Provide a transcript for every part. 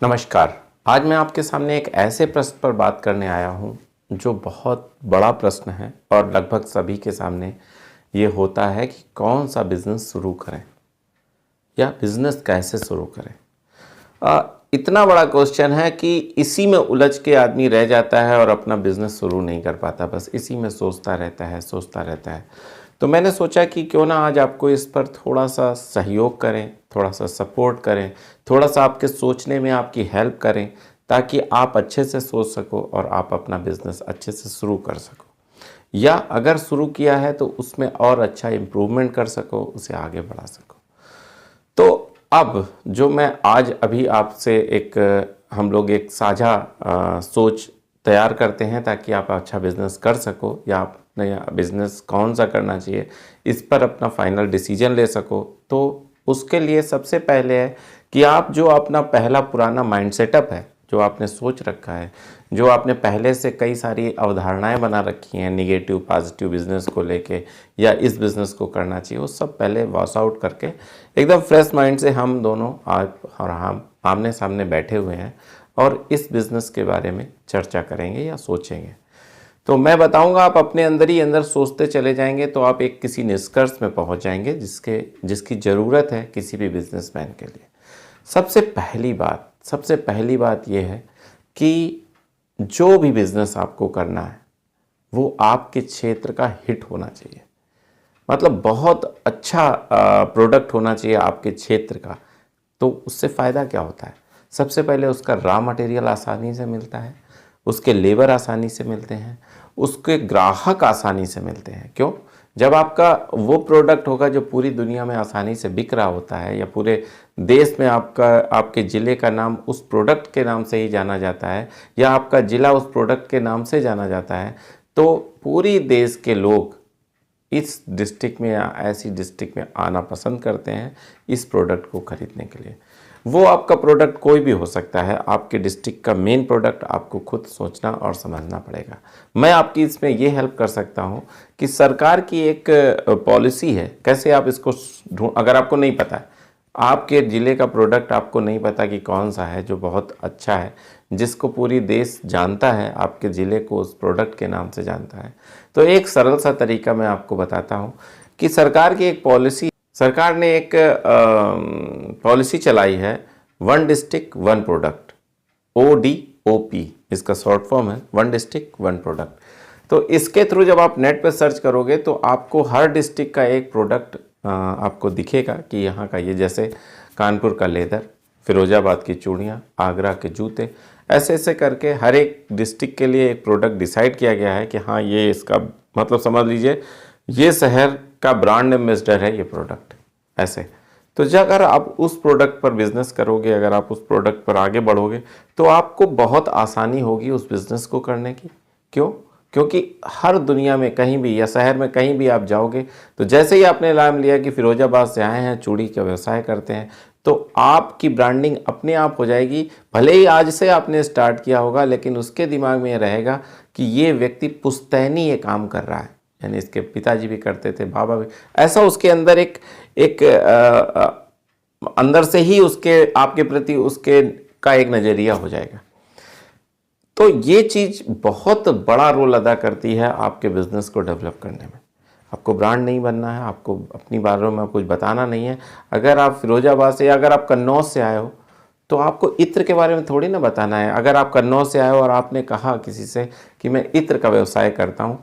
नमस्कार। आज मैं आपके सामने एक ऐसे प्रश्न पर बात करने आया हूँ जो बहुत बड़ा प्रश्न है और लगभग सभी के सामने ये होता है कि कौन सा बिज़नेस शुरू करें या बिज़नेस कैसे शुरू करें। इतना बड़ा क्वेश्चन है कि इसी में उलझ के आदमी रह जाता है और अपना बिज़नेस शुरू नहीं कर पाता, बस इसी में सोचता रहता है। तो मैंने सोचा कि क्यों ना आज आपको इस पर थोड़ा सा सहयोग करें, थोड़ा सा सपोर्ट करें, थोड़ा सा आपके सोचने में आपकी हेल्प करें, ताकि आप अच्छे से सोच सको और आप अपना बिज़नेस अच्छे से शुरू कर सको, या अगर शुरू किया है तो उसमें और अच्छा इम्प्रूवमेंट कर सको, उसे आगे बढ़ा सको। तो अब जो मैं आज अभी आपसे हम लोग एक साझा सोच तैयार करते हैं ताकि आप अच्छा बिज़नेस कर सको, या आप नया बिज़नेस कौन सा करना चाहिए इस पर अपना फाइनल डिसीजन ले सको। तो उसके लिए सबसे पहले है कि आप जो अपना पहला पुराना माइंड सेटअप है, जो आपने सोच रखा है, जो आपने पहले से कई सारी अवधारणाएं बना रखी हैं नेगेटिव पॉजिटिव बिज़नेस को लेके, या इस बिज़नेस को करना चाहिए, वो सब पहले वॉश आउट करके एकदम फ्रेश माइंड से हम दोनों आप और हम आमने सामने बैठे हुए हैं और इस बिज़नेस के बारे में चर्चा करेंगे या सोचेंगे। तो मैं बताऊंगा, आप अपने अंदर ही अंदर सोचते चले जाएंगे तो आप एक किसी निष्कर्ष में पहुंच जाएंगे जिसकी ज़रूरत है किसी भी बिजनेसमैन के लिए। सबसे पहली बात यह है कि जो भी बिज़नेस आपको करना है वो आपके क्षेत्र का हिट होना चाहिए, मतलब बहुत अच्छा प्रोडक्ट होना चाहिए आपके क्षेत्र का। तो उससे फ़ायदा क्या होता है? सबसे पहले उसका रॉ मटेरियल आसानी से मिलता है, उसके लेबर आसानी से मिलते हैं, उसके ग्राहक आसानी से मिलते हैं। क्यों? जब आपका वो प्रोडक्ट होगा जो पूरी दुनिया में आसानी से बिक रहा होता है, या पूरे देश में आपके ज़िले का नाम उस प्रोडक्ट के नाम से ही जाना जाता है, या आपका ज़िला उस प्रोडक्ट के नाम से जाना जाता है, तो पूरी देश के लोग इस डिस्ट्रिक्ट में या ऐसी डिस्ट्रिक्ट में आना पसंद करते हैं इस प्रोडक्ट को खरीदने के लिए। वो आपका प्रोडक्ट कोई भी हो सकता है, आपके डिस्ट्रिक्ट का मेन प्रोडक्ट आपको खुद सोचना और समझना पड़ेगा। मैं आपकी इसमें ये हेल्प कर सकता हूँ कि सरकार की एक पॉलिसी है, कैसे आप इसको अगर आपको नहीं पता है, आपके ज़िले का प्रोडक्ट आपको नहीं पता कि कौन सा है जो बहुत अच्छा है, जिसको पूरी देश जानता है, आपके ज़िले को उस प्रोडक्ट के नाम से जानता है, तो एक सरल सा तरीका मैं आपको बताता हूँ कि सरकार ने एक पॉलिसी चलाई है, one district one product, ODOP इसका शॉर्ट फॉर्म है, वन डिस्ट्रिक्ट वन प्रोडक्ट। तो इसके थ्रू जब आप नेट पे सर्च करोगे तो आपको हर डिस्ट्रिक्ट का एक प्रोडक्ट आपको दिखेगा कि यहाँ का ये, जैसे कानपुर का लेदर, फिरोजाबाद की चूड़ियाँ, आगरा के जूते, ऐसे ऐसे करके हर एक डिस्ट्रिक्ट के लिए एक प्रोडक्ट डिसाइड किया गया है कि हाँ ये इसका मतलब समझ लीजिए ये शहर का ब्रांड एम्बेसडर है ये प्रोडक्ट। ऐसे तो जब अगर आप उस प्रोडक्ट पर बिज़नेस करोगे, अगर आप उस प्रोडक्ट पर आगे बढ़ोगे तो आपको बहुत आसानी होगी उस बिज़नेस को करने की। क्यों? क्योंकि हर दुनिया में कहीं भी या शहर में कहीं भी आप जाओगे तो जैसे ही आपने नाम लिया कि फिरोजाबाद से आए हैं, चूड़ी का व्यवसाय करते हैं, तो आपकी ब्रांडिंग अपने आप हो जाएगी। भले ही आज से आपने स्टार्ट किया होगा, लेकिन उसके दिमाग में ये रहेगा कि ये व्यक्ति पुश्तैनी ये काम कर रहा है, यानी इसके पिताजी भी करते थे, बाबा भी, ऐसा उसके अंदर एक अंदर से ही उसके आपके प्रति उसके का एक नज़रिया हो जाएगा। तो ये चीज़ बहुत बड़ा रोल अदा करती है आपके बिज़नेस को डेवलप करने में। आपको ब्रांड नहीं बनना है, आपको अपनी बारे में कुछ बताना नहीं है। अगर आप फिरोजाबाद से या अगर आप कन्नौज से आए हो तो आपको इत्र के बारे में थोड़ी ना बताना है। अगर आप कन्नौज से आए हो और आपने कहा किसी से कि मैं इत्र का व्यवसाय करता हूँ,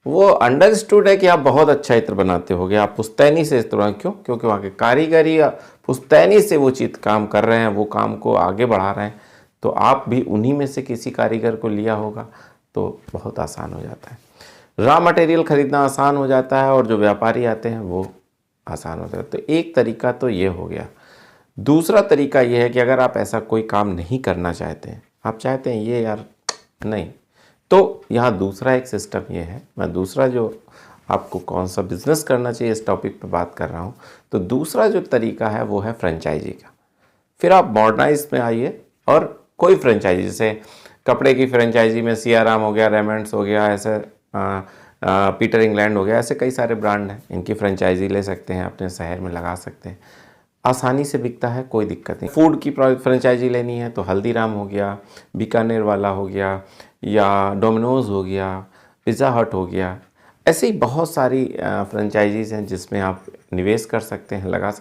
वो अंडरस्टूड है कि आप बहुत अच्छा इत्र बनाते होगे, आप पुश्तैनी से इत्र बनाते। क्यों? क्योंकि वहाँ के कारीगरी या पुश्तैनी से वो चीज़ काम कर रहे हैं, वो काम को आगे बढ़ा रहे हैं, तो आप भी उन्हीं में से किसी कारीगर को लिया होगा तो बहुत आसान हो जाता है। रॉ मटेरियल खरीदना आसान हो जाता है और जो व्यापारी आते हैं वो आसान हो जाता है। तो एक तरीका तो ये हो गया। दूसरा तरीका ये है कि अगर आप ऐसा कोई काम नहीं करना चाहते हैं, आप चाहते हैं ये यार नहीं, तो यहाँ दूसरा एक सिस्टम ये है, मैं दूसरा जो आपको कौन सा बिज़नेस करना चाहिए इस टॉपिक पे बात कर रहा हूँ, तो दूसरा जो तरीका है वो है फ्रेंचाइजी का। फिर आप मॉडर्नाइज में आइए और कोई फ्रेंचाइजी, जैसे कपड़े की फ्रेंचाइजी में सियाराम हो गया, रेमंड्स हो गया, ऐसे पीटर इंग्लैंड हो गया, ऐसे कई सारे ब्रांड हैं, इनकी फ्रेंचाइजी ले सकते हैं, अपने शहर में लगा सकते हैं। आसानी से बिकता है, कोई दिक्कत नहीं। फूड की फ्रेंचाइजी लेनी है तो हल्दीराम हो गया, बीकानेर वाला हो गया, या डोमिनोज़ हो गया, पिज़्ज़ा हट हो गया, ऐसे ही बहुत सारी फ्रेंचाइजीज़ हैं जिसमें आप निवेश कर सकते हैं,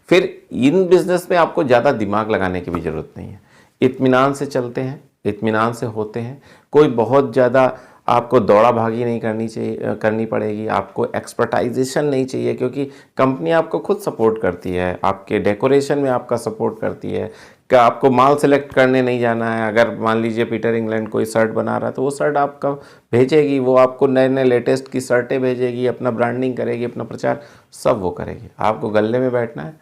फिर इन बिज़नेस में आपको ज़्यादा दिमाग लगाने की भी ज़रूरत नहीं है। इत्मीनान से चलते हैं, इत्मीनान से होते हैं, कोई बहुत ज़्यादा आपको दौड़ा भागी नहीं करनी पड़ेगी, आपको एक्सपर्टाइजेशन नहीं चाहिए, क्योंकि कंपनी आपको खुद सपोर्ट करती है, आपके डेकोरेशन में आपका सपोर्ट करती है, कि आपको माल सेलेक्ट करने नहीं जाना है। अगर मान लीजिए पीटर इंग्लैंड कोई शर्ट बना रहा है तो वो शर्ट आपका भेजेगी, वो आपको नए नए लेटेस्ट की शर्टें भेजेगी, अपना ब्रांडिंग करेगी, अपना प्रचार सब वो करेगी। आपको गले में बैठना है,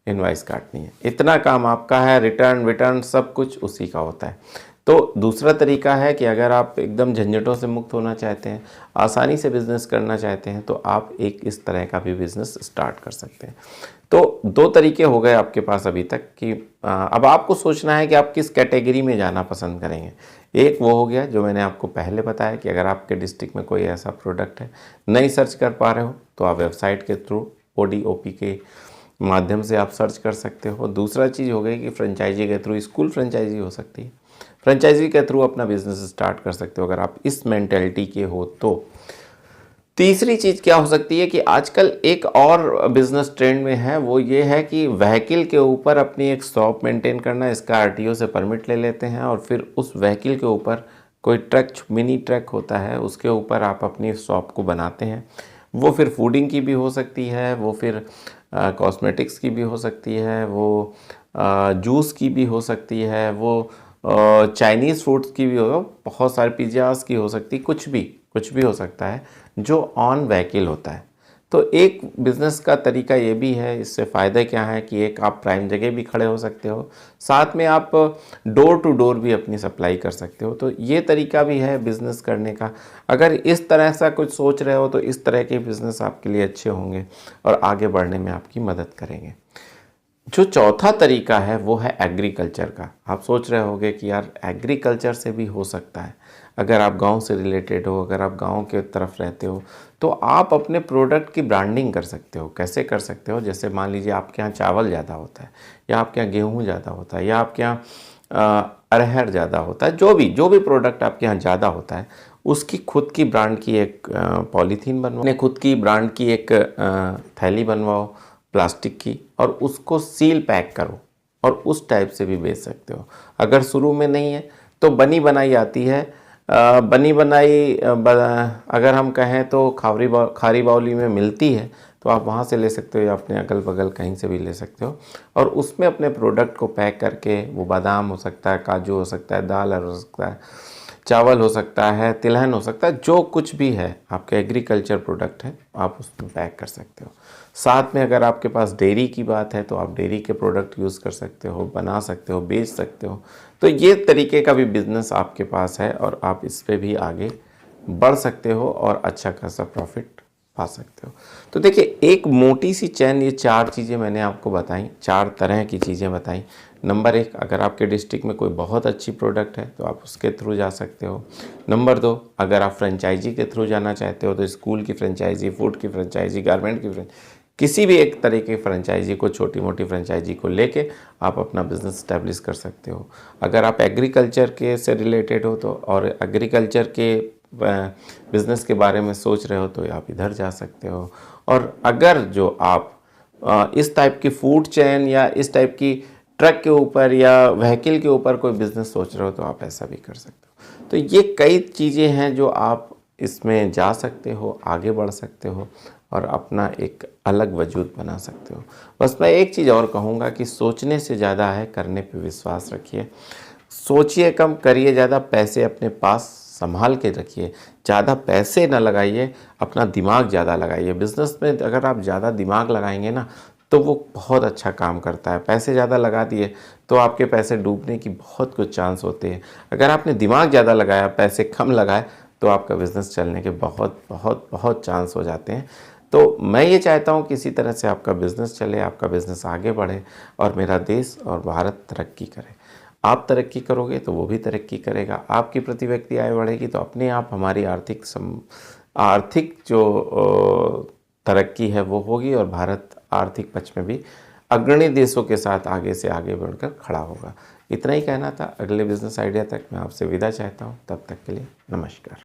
इनवाइस काटनी है, इतना काम आपका है। रिटर्न विटर्न सब कुछ उसी का होता है। तो दूसरा तरीका है कि अगर आप एकदम झंझटों से मुक्त होना चाहते हैं, आसानी से बिज़नेस करना चाहते हैं, तो आप एक इस तरह का भी बिज़नेस स्टार्ट कर सकते हैं। तो दो तरीके हो गए आपके पास अभी तक कि अब आपको सोचना है कि आप किस कैटेगरी में जाना पसंद करेंगे। एक वो हो गया जो मैंने आपको पहले बताया कि अगर आपके डिस्ट्रिक्ट में कोई ऐसा प्रोडक्ट है, नहीं सर्च कर पा रहे हो, तो आप वेबसाइट के थ्रू ODOP के माध्यम से आप सर्च कर सकते हो। दूसरा चीज़ हो गई कि फ्रेंचाइजी के थ्रू, स्कूल फ्रेंचाइजी हो सकती है, फ्रेंचाइजी के थ्रू अपना बिजनेस स्टार्ट कर सकते हो अगर आप इस मेंटेलिटी के हो तो। तीसरी चीज़ क्या हो सकती है कि आजकल एक और बिजनेस ट्रेंड में है, वो ये है कि व्हीकल के ऊपर अपनी एक शॉप मेंटेन करना। इसका RTO से परमिट ले लेते हैं और फिर उस व्हीकल के ऊपर कोई ट्रक, मिनी ट्रक होता है, उसके ऊपर आप अपनी शॉप को बनाते हैं। वो फिर फूडिंग की भी हो सकती है, वो फिर कॉस्मेटिक्स की भी हो सकती है, वो जूस की भी हो सकती है, वो चाइनीज़ फूड्स की भी हो, बहुत सारे पिज़्ज़ास की हो सकती, कुछ भी हो सकता है जो ऑन व्हीकल होता है। तो एक बिज़नेस का तरीका ये भी है, इससे फ़ायदे क्या है कि एक आप प्राइम जगह भी खड़े हो सकते हो, साथ में आप डोर टू डोर भी अपनी सप्लाई कर सकते हो। तो ये तरीका भी है बिज़नेस करने का। अगर इस तरह से कुछ सोच रहे हो तो इस तरह के बिज़नेस आपके लिए अच्छे होंगे और आगे बढ़ने में आपकी मदद करेंगे। जो चौथा तरीका है वो है एग्रीकल्चर का। आप सोच रहे होंगे कि यार एग्रीकल्चर से भी हो सकता है। अगर आप गांव से रिलेटेड हो, अगर आप गांव के तरफ रहते हो, तो आप अपने प्रोडक्ट की ब्रांडिंग कर सकते हो। कैसे कर सकते हो? जैसे मान लीजिए आपके यहाँ चावल ज़्यादा होता है, या आपके यहाँ गेहूँ ज़्यादा होता है, या आपके यहाँ अरहर ज़्यादा होता है, जो भी प्रोडक्ट आपके यहाँ ज़्यादा होता है, उसकी खुद की ब्रांड की एक पॉलीथीन बनवाओ, अपने खुद की ब्रांड की एक थैली बनवाओ प्लास्टिक की, और उसको सील पैक करो और उस टाइप से भी बेच सकते हो। अगर शुरू में नहीं है तो बनी बनाई आती है। बनी बनाई अगर हम कहें तो खारी बावली में मिलती है, तो आप वहाँ से ले सकते हो, या अपने अगल बगल कहीं से भी ले सकते हो, और उसमें अपने प्रोडक्ट को पैक करके, वो बादाम हो सकता है, काजू हो सकता है, दाल हो सकता है, चावल हो सकता है, तिलहन हो सकता है, जो कुछ भी है आपके एग्रीकल्चर प्रोडक्ट है, आप उसमें पैक कर सकते हो। साथ में अगर आपके पास डेयरी की बात है तो आप डेयरी के प्रोडक्ट यूज़ कर सकते हो, बना सकते हो, बेच सकते हो। तो ये तरीके का भी बिज़नेस आपके पास है और आप इस पे भी आगे बढ़ सकते हो और अच्छा खासा प्रॉफिट पा सकते हो। तो देखिए, एक मोटी सी चैन, ये 4 चीज़ें मैंने आपको बताई, 4 तरह की चीज़ें बताई। नंबर 1, अगर आपके डिस्ट्रिक्ट में कोई बहुत अच्छी प्रोडक्ट है तो आप उसके थ्रू जा सकते हो। नंबर 2, अगर आप फ्रेंचाइजी के थ्रू जाना चाहते हो तो स्कूल की फ्रेंचाइजी, फूड की फ्रेंचाइजी, गारमेंट की किसी भी एक तरह की फ्रेंचाइजी को, छोटी मोटी फ्रेंचाइजी को लेके आप अपना बिज़नेस इस्टेब्लिश कर सकते हो। अगर आप एग्रीकल्चर के से रिलेटेड हो तो, और एग्रीकल्चर के बिज़नेस के बारे में सोच रहे हो, तो आप इधर जा सकते हो। और अगर जो आप इस टाइप की फूड चेन या इस टाइप की ट्रक के ऊपर या व्हीकल के ऊपर कोई बिज़नेस सोच रहे हो, तो आप ऐसा भी कर सकते हो। तो ये कई चीज़ें हैं जो आप इसमें जा सकते हो, आगे बढ़ सकते हो और अपना एक अलग वजूद बना सकते हो। बस मैं एक चीज़ और कहूँगा कि सोचने से ज़्यादा है, करने पे विश्वास रखिए। सोचिए कम, करिए ज़्यादा, पैसे अपने पास संभाल के रखिए। ज़्यादा पैसे ना लगाइए, अपना दिमाग ज़्यादा लगाइए। बिज़नेस में अगर आप ज़्यादा दिमाग लगाएंगे ना, तो वो बहुत अच्छा काम करता है। पैसे ज़्यादा लगा दिए तो आपके पैसे डूबने की बहुत कुछ चांस होते हैं। अगर आपने दिमाग ज़्यादा लगाया, पैसे कम लगाए, तो आपका बिज़नेस चलने के बहुत बहुत बहुत चांस हो जाते हैं। तो मैं ये चाहता हूँ किसी तरह से आपका बिज़नेस चले, आपका बिज़नेस आगे बढ़े और मेरा देश और भारत तरक्की करे। आप तरक्की करोगे तो वो भी तरक्की करेगा। आपकी प्रति व्यक्ति आय बढ़ेगी तो अपने आप हमारी आर्थिक जो तरक्की है वो होगी, और भारत आर्थिक पक्ष में भी अग्रणी देशों के साथ आगे से आगे बढ़कर खड़ा होगा। इतना ही कहना था। अगले बिजनेस आइडिया तक मैं आपसे विदा चाहता हूँ। तब तक के लिए नमस्कार।